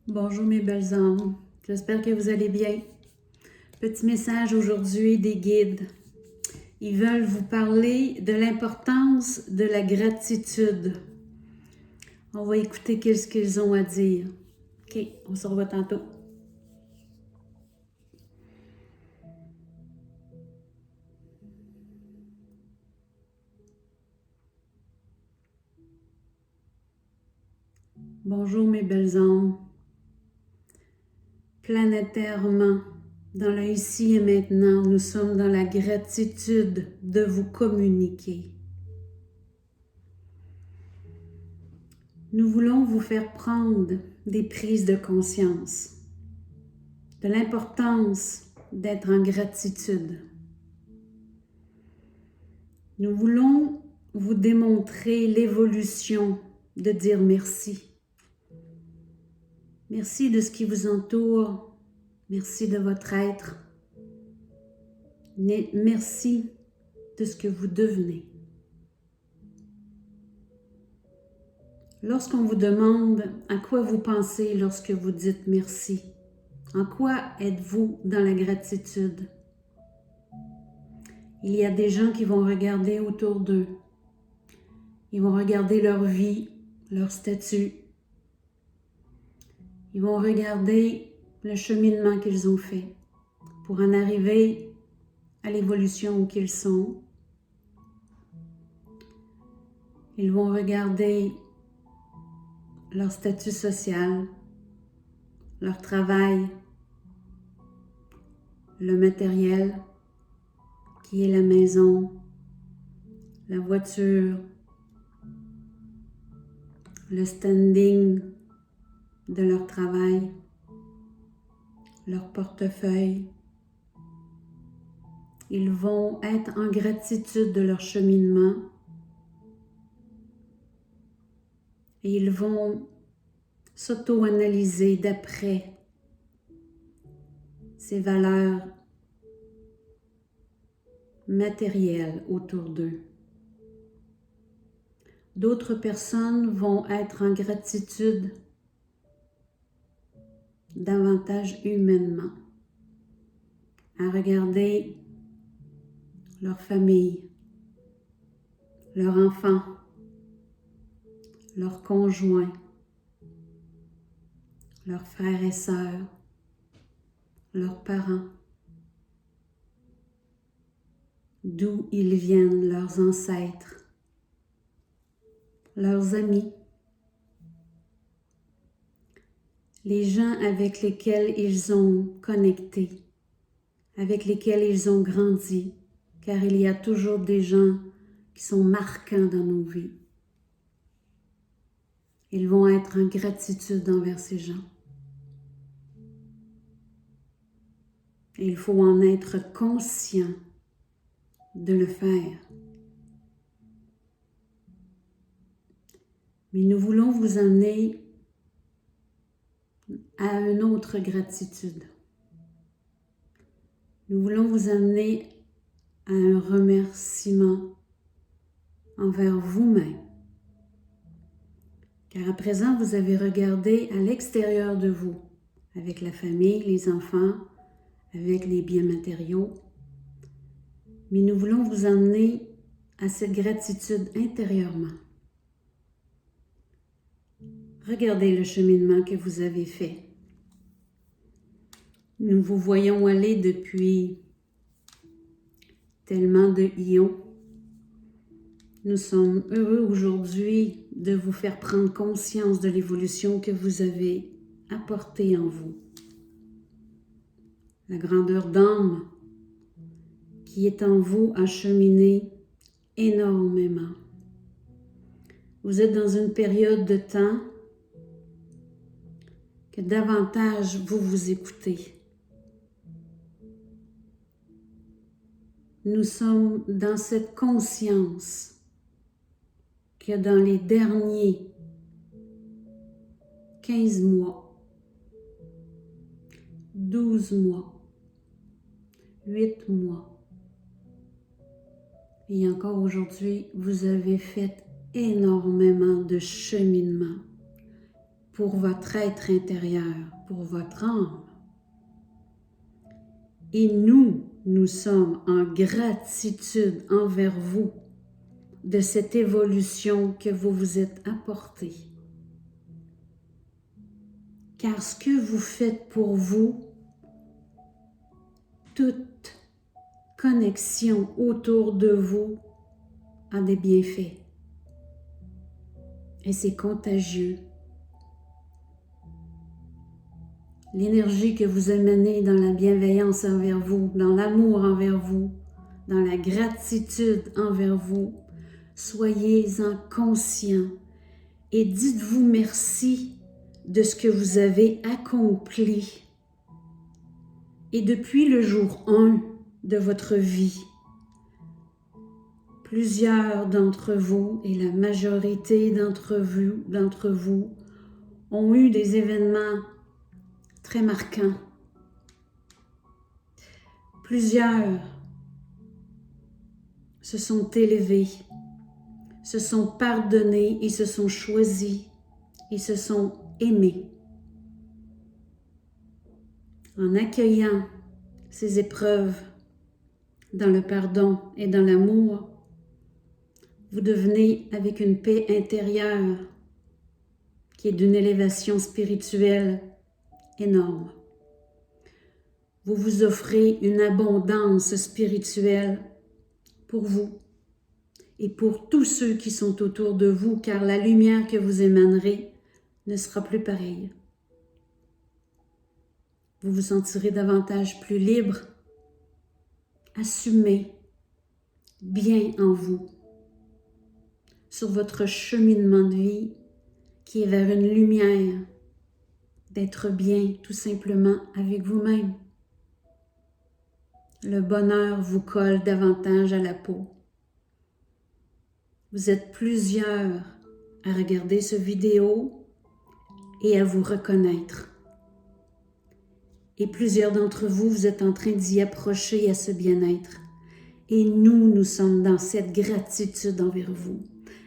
Bonjour mes belles âmes, j'espère que vous allez bien. Petit message aujourd'hui des guides. Ils veulent vous parler de l'importance de la gratitude. On va écouter qu'est-ce qu'ils ont à dire. OK, on se revoit tantôt. Bonjour mes belles âmes. Planétairement, dans le ici et maintenant, nous sommes dans la gratitude de vous communiquer. Nous voulons vous faire prendre des prises de conscience de l'importance d'être en gratitude. Nous voulons vous démontrer l'évolution de dire merci. Merci de ce qui vous entoure. Merci de votre être. Merci de ce que vous devenez. Lorsqu'on vous demande à quoi vous pensez lorsque vous dites merci, en quoi êtes-vous dans la gratitude? Il y a des gens qui vont regarder autour d'eux. Ils vont regarder leur vie, leur statut. Ils vont regarder le cheminement qu'ils ont fait pour en arriver à l'évolution où ils sont. Ils vont regarder leur statut social, leur travail, le matériel qui est la maison, la voiture, le standing de leur travail, leur portefeuille. Ils vont être en gratitude de leur cheminement et ils vont s'auto-analyser d'après ces valeurs matérielles autour d'eux. D'autres personnes vont être en gratitude davantage humainement, à regarder leur famille, leurs enfants, leurs conjoints, leurs frères et sœurs, leurs parents, d'où ils viennent, leurs ancêtres, leurs amis, les gens avec lesquels ils ont connecté, avec lesquels ils ont grandi, car il y a toujours des gens qui sont marquants dans nos vies. Ils vont être en gratitude envers ces gens. Et il faut en être conscient de le faire. Mais nous voulons vous amener à une autre gratitude. Nous voulons vous amener à un remerciement envers vous-même. Car à présent, vous avez regardé à l'extérieur de vous, avec la famille, les enfants, avec les biens matériaux. Mais nous voulons vous amener à cette gratitude intérieurement. Regardez le cheminement que vous avez fait. Nous vous voyons aller depuis tellement de ions. Nous sommes heureux aujourd'hui de vous faire prendre conscience de l'évolution que vous avez apportée en vous. La grandeur d'âme qui est en vous a cheminé énormément. Vous êtes dans une période de temps que davantage vous vous écoutez. Nous sommes dans cette conscience que dans les derniers 15 mois, 12 mois, 8 mois, et encore aujourd'hui, vous avez fait énormément de cheminement pour votre être intérieur, pour votre âme. Et nous sommes en gratitude envers vous de cette évolution que vous vous êtes apportée. Car ce que vous faites pour vous, toute connexion autour de vous a des bienfaits. Et c'est contagieux. L'énergie que vous émanez dans la bienveillance envers vous, dans l'amour envers vous, dans la gratitude envers vous, soyez-en conscients et dites-vous merci de ce que vous avez accompli. Et depuis le jour 1 de votre vie, plusieurs d'entre vous et la majorité d'entre vous ont eu des événements très marquants. Plusieurs se sont élevés, se sont pardonnés et se sont choisis et se sont aimés. En accueillant ces épreuves dans le pardon et dans l'amour, vous devenez avec une paix intérieure qui est d'une élévation spirituelle énorme. Vous vous offrez une abondance spirituelle pour vous et pour tous ceux qui sont autour de vous, car la lumière que vous émanerez ne sera plus pareille. Vous vous sentirez davantage plus libre, assumé, bien en vous, sur votre cheminement de vie qui est vers une lumière, d'être bien tout simplement avec vous-même. Le bonheur vous colle davantage à la peau. Vous êtes plusieurs à regarder cette vidéo et à vous reconnaître. Et plusieurs d'entre vous, vous êtes en train d'y approcher à ce bien-être. Et nous sommes dans cette gratitude envers vous.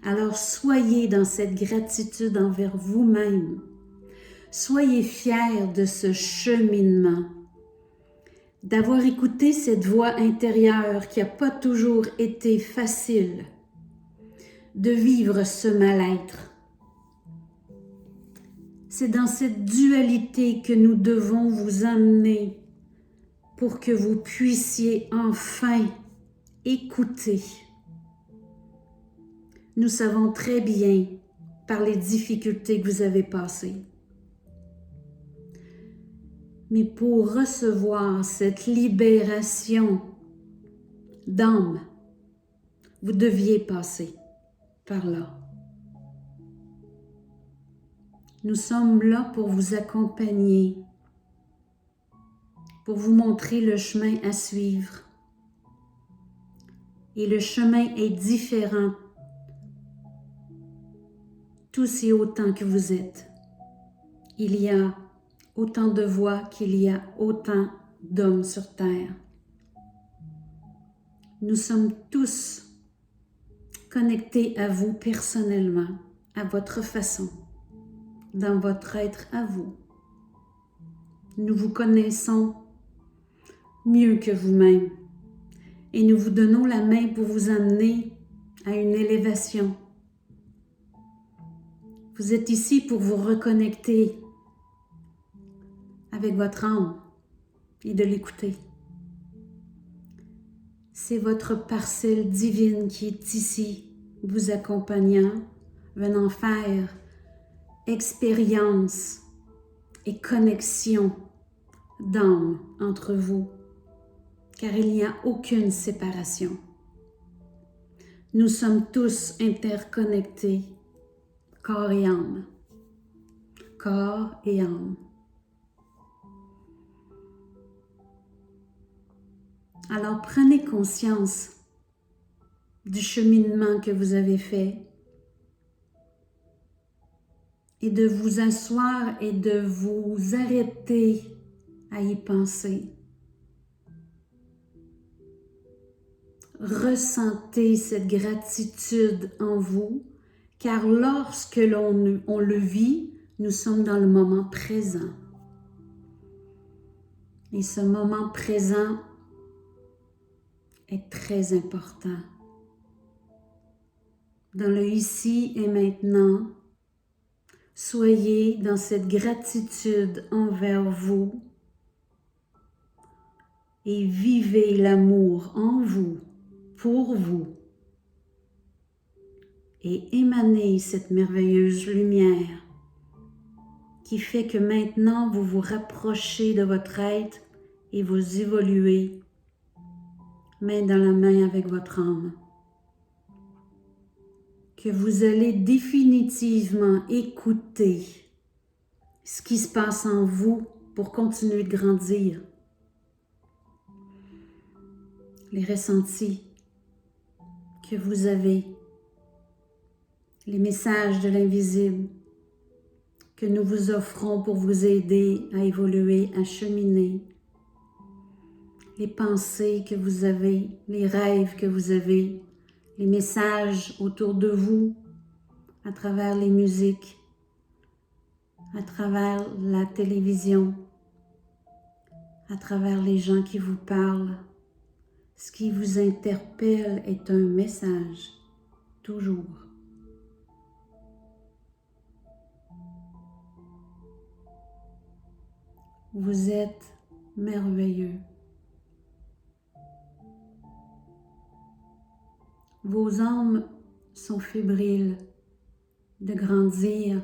Alors soyez dans cette gratitude envers vous-même. Soyez fiers de ce cheminement, d'avoir écouté cette voix intérieure qui n'a pas toujours été facile, de vivre ce mal-être. C'est dans cette dualité que nous devons vous amener pour que vous puissiez enfin écouter. Nous savons très bien par les difficultés que vous avez passées. Mais pour recevoir cette libération d'âme, vous deviez passer par là. Nous sommes là pour vous accompagner, pour vous montrer le chemin à suivre. Et le chemin est différent, tous et autant que vous êtes. Il y a autant de voix qu'il y a autant d'hommes sur terre. Nous sommes tous connectés à vous personnellement, à votre façon, dans votre être à vous. Nous vous connaissons mieux que vous-même et nous vous donnons la main pour vous amener à une élévation. Vous êtes ici pour vous reconnecter avec votre âme et de l'écouter. C'est votre parcelle divine qui est ici, vous accompagnant, venant faire expérience et connexion d'âme entre vous, car il n'y a aucune séparation. Nous sommes tous interconnectés, corps et âme. Corps et âme. Alors prenez conscience du cheminement que vous avez fait et de vous asseoir et de vous arrêter à y penser. Ressentez cette gratitude en vous, car lorsque on le vit, Nous sommes dans le moment présent. Et ce moment présent est très important. Dans le ici et maintenant, soyez dans cette gratitude envers vous et vivez l'amour en vous, pour vous, et émanez cette merveilleuse lumière qui fait que maintenant vous vous rapprochez de votre être et vous évoluez main dans la main avec votre âme. Que vous allez définitivement écouter ce qui se passe en vous pour continuer de grandir. Les ressentis que vous avez, les messages de l'invisible que nous vous offrons pour vous aider à évoluer, à cheminer, les pensées que vous avez, les rêves que vous avez, les messages autour de vous, à travers les musiques, à travers la télévision, à travers les gens qui vous parlent. Ce qui vous interpelle est un message, toujours. Vous êtes merveilleux. Vos âmes sont fébriles de grandir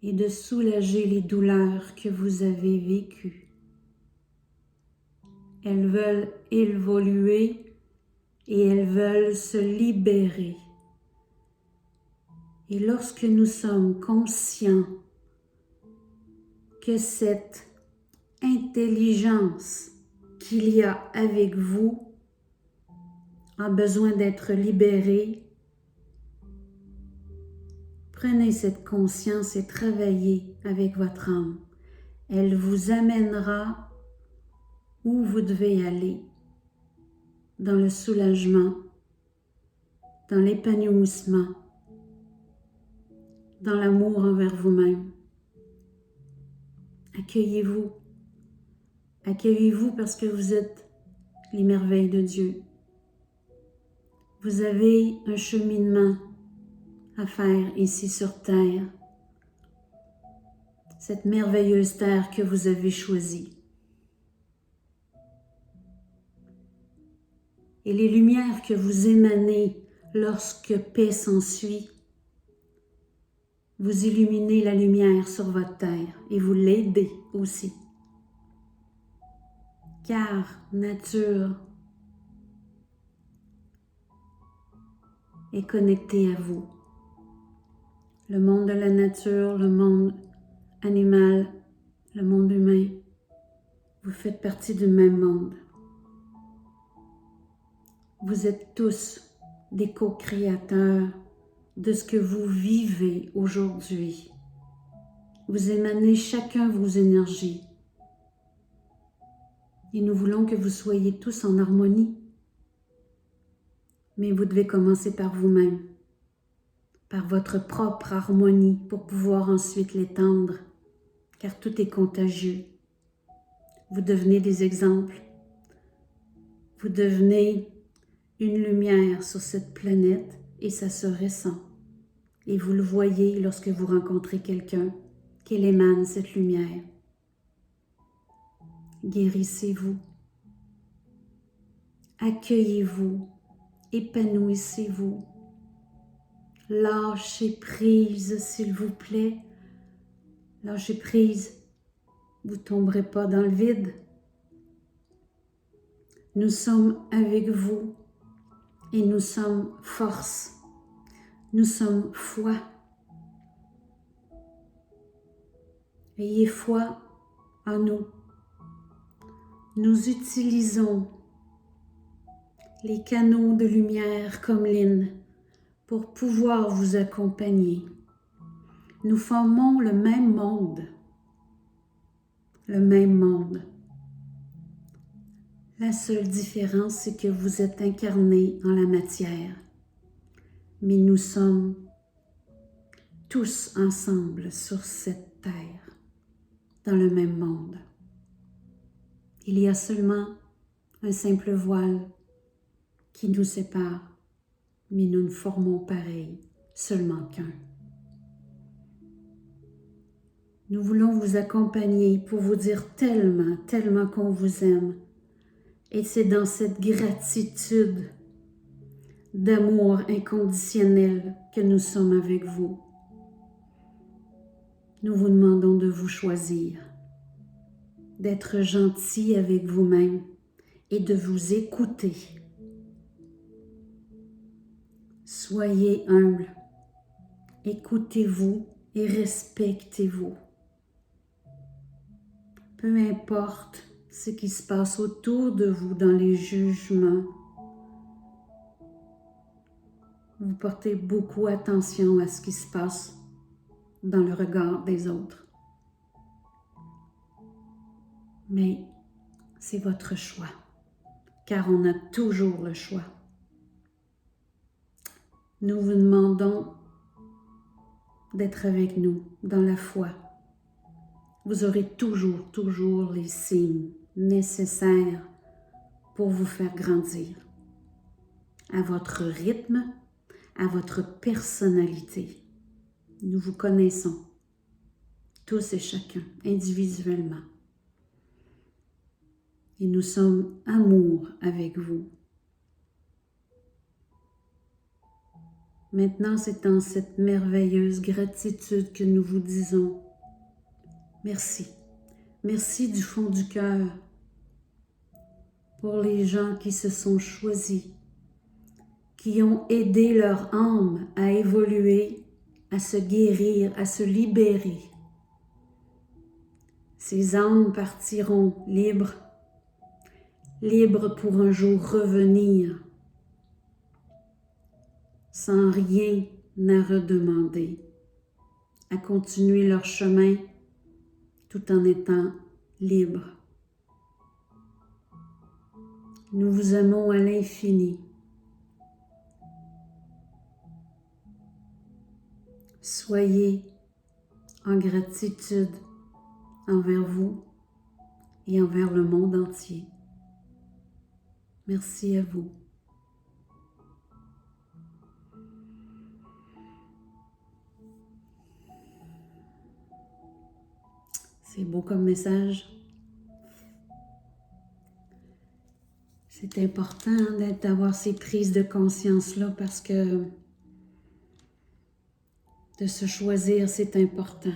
et de soulager les douleurs que vous avez vécues. Elles veulent évoluer et elles veulent se libérer. Et lorsque nous sommes conscients que cette intelligence qu'il y a avec vous a besoin d'être libérée, prenez cette conscience et travaillez avec votre âme. Elle vous amènera où vous devez aller, dans le soulagement, dans l'épanouissement, dans l'amour envers vous-même. Accueillez-vous. Accueillez-vous parce que vous êtes les merveilles de Dieu. Vous avez un cheminement à faire ici sur Terre. Cette merveilleuse Terre que vous avez choisie. Et les lumières que vous émanez lorsque paix s'ensuit, vous illuminez la lumière sur votre terre et vous l'aidez aussi. Car nature est connectée à vous. Le monde de la nature, le monde animal, le monde humain, vous faites partie du même monde. Vous êtes tous des co-créateurs de ce que vous vivez aujourd'hui. Vous émanez chacun vos énergies. Et nous voulons que vous soyez tous en harmonie. Mais vous devez commencer par vous-même, par votre propre harmonie pour pouvoir ensuite l'étendre, car tout est contagieux. Vous devenez des exemples. Vous devenez une lumière sur cette planète et ça se ressent. Et vous le voyez lorsque vous rencontrez quelqu'un, qu'elle émane cette lumière. Guérissez-vous. Accueillez-vous. Épanouissez-vous. Lâchez prise, s'il vous plaît. Lâchez prise. Vous ne tomberez pas dans le vide. Nous sommes avec vous et nous sommes force. Nous sommes foi. Ayez foi en nous. Nous utilisons les canaux de lumière comme Lynn pour pouvoir vous accompagner. Nous formons le même monde. Le même monde. La seule différence, c'est que vous êtes incarnés en la matière. Mais nous sommes tous ensemble sur cette terre, dans le même monde. Il y a seulement un simple voile qui nous sépare, mais nous ne formons pareil, seulement qu'un. Nous voulons vous accompagner pour vous dire tellement, tellement qu'on vous aime. Et c'est dans cette gratitude d'amour inconditionnel que nous sommes avec vous. Nous vous demandons de vous choisir, d'être gentil avec vous-même et de vous écouter. Soyez humble, écoutez-vous et respectez-vous. Peu importe ce qui se passe autour de vous dans les jugements, vous portez beaucoup attention à ce qui se passe dans le regard des autres. Mais c'est votre choix, car on a toujours le choix. Nous vous demandons d'être avec nous dans la foi. Vous aurez toujours les signes nécessaires pour vous faire grandir à votre rythme, à votre personnalité. Nous vous connaissons, tous et chacun, individuellement. Et nous sommes amour avec vous. Maintenant, c'est en cette merveilleuse gratitude que nous vous disons merci. Merci du fond du cœur pour les gens qui se sont choisis, qui ont aidé leur âme à évoluer, à se guérir, à se libérer. Ces âmes partiront libres, libres pour un jour revenir, sans rien à redemander, à continuer leur chemin tout en étant libres. Nous vous aimons à l'infini. Soyez en gratitude envers vous et envers le monde entier. Merci à vous. C'est beau comme message. C'est important d'avoir ces prises de conscience-là parce que de se choisir, c'est important.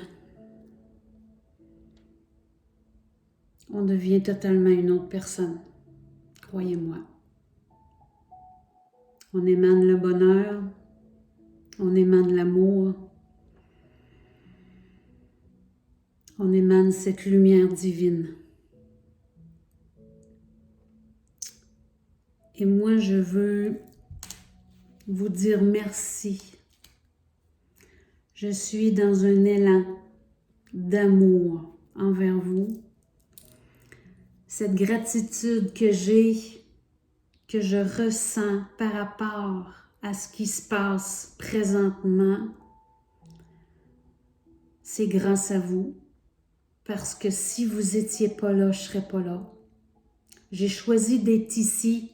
On devient totalement une autre personne, croyez-moi. On émane le bonheur, on émane l'amour, on émane cette lumière divine. Et moi, je veux vous dire merci. Je suis dans un élan d'amour envers vous. Cette gratitude que j'ai, que je ressens par rapport à ce qui se passe présentement, c'est grâce à vous. Parce que si vous n'étiez pas là, je ne serais pas là. J'ai choisi d'être ici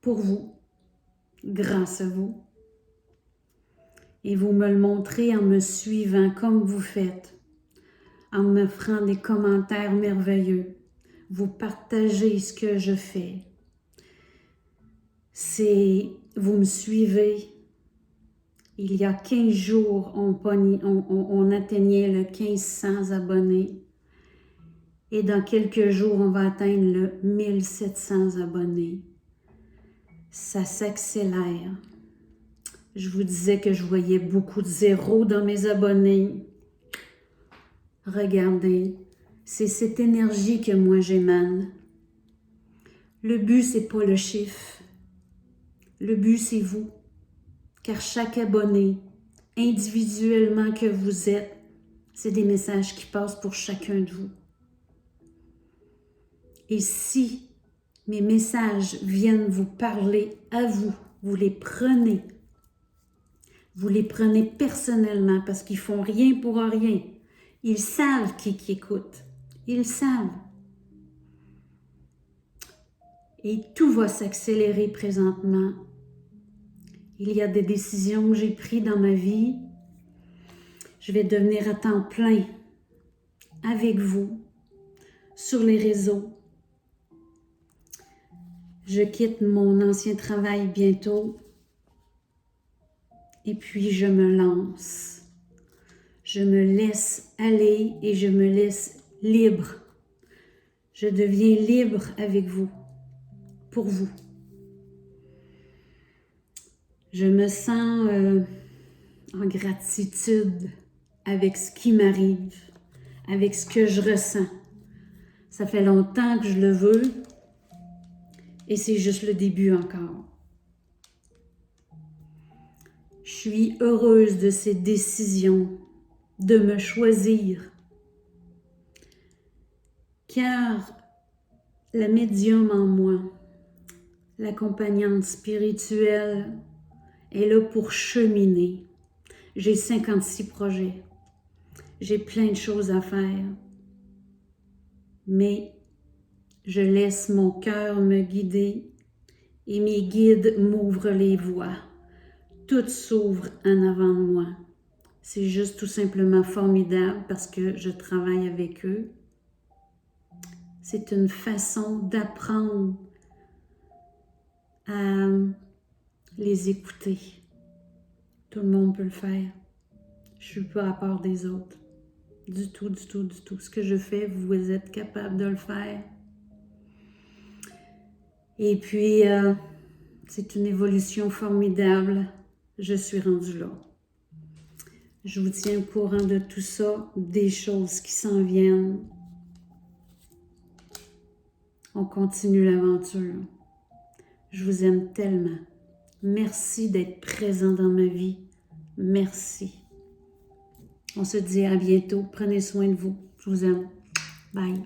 pour vous, grâce à vous. Et vous me le montrez en me suivant comme vous faites, en me ferant des commentaires merveilleux. Vous partagez ce que je fais. Vous me suivez. Il y a 15 jours, on atteignait le 1500 abonnés. Et dans quelques jours, on va atteindre le 1700 abonnés. Ça s'accélère. Je vous disais que je voyais beaucoup de zéros dans mes abonnés. Regardez, c'est cette énergie que moi j'émane. Le but, c'est pas le chiffre. Le but, c'est vous. Car chaque abonné, individuellement que vous êtes, c'est des messages qui passent pour chacun de vous. Et si mes messages viennent vous parler à vous, vous les prenez, Vous les prenez personnellement parce qu'ils font rien pour rien. Ils savent qui écoute. Ils savent. Et tout va s'accélérer présentement. Il y a des décisions que j'ai prises dans ma vie. Je vais devenir à temps plein avec vous sur les réseaux. Je quitte mon ancien travail bientôt. Et puis je me lance. Je me laisse aller et je me laisse libre. Je deviens libre avec vous, pour vous. Je me sens en gratitude avec ce qui m'arrive, avec ce que je ressens. Ça fait longtemps que je le veux et c'est juste le début encore. Je suis heureuse de ces décisions, de me choisir. Car la médium en moi, l'accompagnante spirituelle, est là pour cheminer. J'ai 56 projets. J'ai plein de choses à faire. Mais je laisse mon cœur me guider et mes guides m'ouvrent les voies. Tout s'ouvre en avant de moi. C'est juste tout simplement formidable parce que je travaille avec eux. C'est une façon d'apprendre à les écouter. Tout le monde peut le faire. Je ne suis pas à part des autres. Du tout, du tout, du tout. Ce que je fais, vous êtes capable de le faire. Et puis, c'est une évolution formidable. Je suis rendue là. Je vous tiens au courant de tout ça, des choses qui s'en viennent. On continue l'aventure. Je vous aime tellement. Merci d'être présent dans ma vie. Merci. On se dit à bientôt. Prenez soin de vous. Je vous aime. Bye.